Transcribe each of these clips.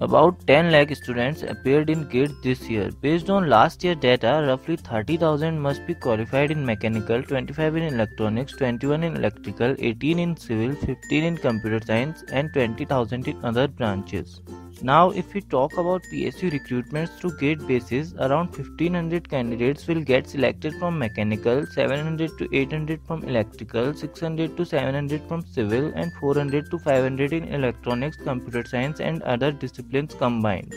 About 10 lakh students appeared in GATE this year. Based on last year data, roughly 30,000 must be qualified in mechanical, 25 in electronics, 21 in electrical, 18 in civil, 15 in computer science and 20,000 in other branches. Now if we talk about PSU recruitments through GATE basis, around 1500 candidates will get selected from mechanical, 700 to 800 from electrical, 600 to 700 from civil and 400 to 500 in electronics, computer science and other disciplines combined.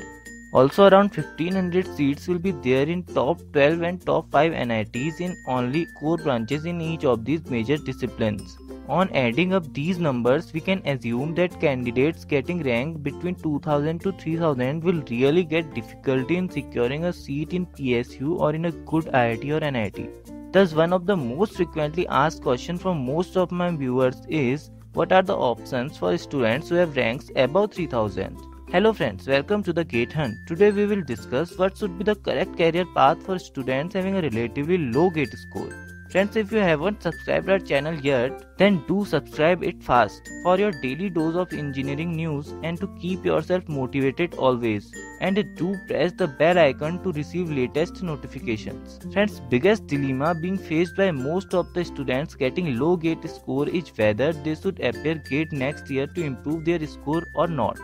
Also around 1500 seats will be there in top 12 and top 5 NITs in only core branches in each of these major disciplines. On adding up these numbers, we can assume that candidates getting ranked between 2000 to 3000 will really get difficulty in securing a seat in PSU or in a good IIT or NIT. Thus, one of the most frequently asked questions from most of my viewers is, what are the options for students who have ranks above 3000? Hello friends, welcome to the GATE Hunt. Today we will discuss what should be the correct career path for students having a relatively low GATE score. Friends, if you haven't subscribed our channel yet, then do subscribe it fast for your daily dose of engineering news and to keep yourself motivated always. And do press the bell icon to receive latest notifications. Friends, biggest dilemma being faced by most of the students getting low GATE score is whether they should appear GATE next year to improve their score or not.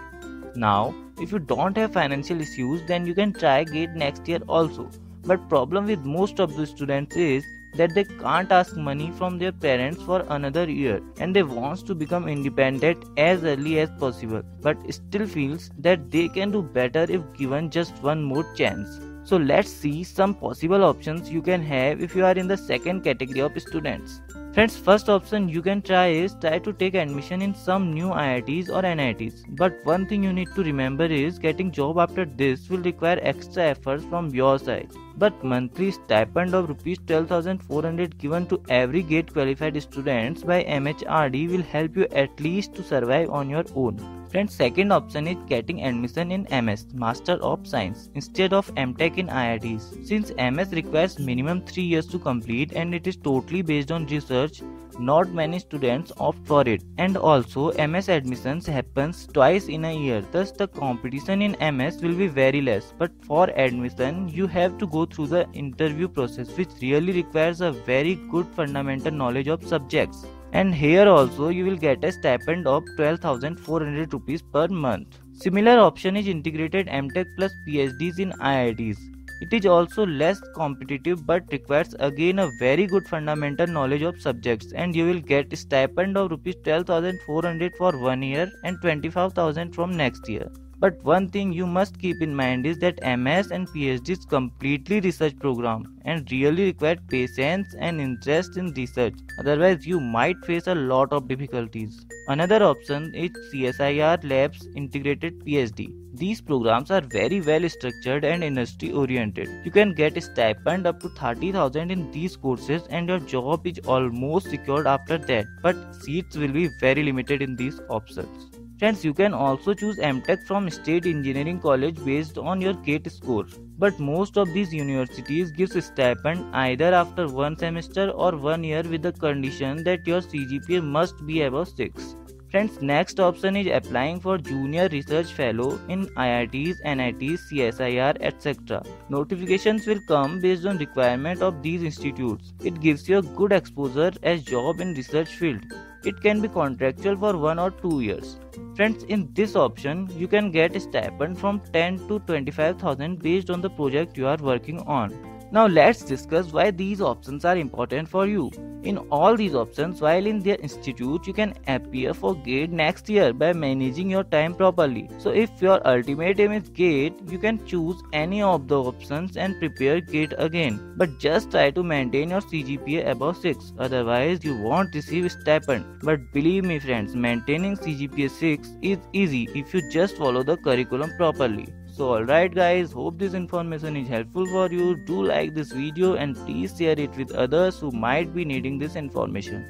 Now, if you don't have financial issues, then you can try GATE next year also. But problem with most of the students is that they can't ask money from their parents for another year and they want to become independent as early as possible, but still feels that they can do better if given just one more chance. So let's see some possible options you can have if you are in the second category of students. Friends, first option you can try to take admission in some new IITs or NITs. But one thing you need to remember is getting job after this will require extra efforts from your side. But monthly stipend of Rs 12,400 given to every GATE qualified students by MHRD will help you at least to survive on your own. Friends, second option is getting admission in MS, Master of Science, instead of MTech in IITs. Since MS requires minimum 3 years to complete and it is totally based on research, not many students opt for it. And also, MS admissions happens twice in a year, thus the competition in MS will be very less. But for admission, you have to go through the interview process, which really requires a very good fundamental knowledge of subjects. And here also you will get a stipend of 12,400 rupees per month. Similar option is integrated MTech plus PhDs in IITs. It is also less competitive but requires again a very good fundamental knowledge of subjects, and you will get a stipend of Rs 12,400 for 1 year and 25,000 from next year. But one thing you must keep in mind is that MS and PhD is completely research program and really require patience and interest in research. Otherwise, you might face a lot of difficulties. Another option is CSIR Labs Integrated PhD. These programs are very well structured and industry oriented. You can get a stipend up to 30,000 in these courses and your job is almost secured after that. But seats will be very limited in these options. Friends, you can also choose MTech from State Engineering College based on your GATE score. But most of these universities gives a stipend either after one semester or 1 year with the condition that your CGPA must be above 6. Friends, next option is applying for Junior Research Fellow in IITs, NITs, CSIR, etc. Notifications will come based on requirement of these institutes. It gives you a good exposure as job in research field. It can be contractual for 1 or 2 years. Friends, in this option, you can get a stipend from 10 to 25,000 based on the project you are working on. Now let's discuss why these options are important for you. In all these options, while in their institute, you can appear for GATE next year by managing your time properly. So if your ultimate aim is GATE, you can choose any of the options and prepare GATE again. But just try to maintain your CGPA above 6, otherwise you won't receive stipend. But believe me friends, maintaining CGPA 6 is easy if you just follow the curriculum properly. So alright guys, hope this information is helpful for you. Do like this video and please share it with others who might be needing this information.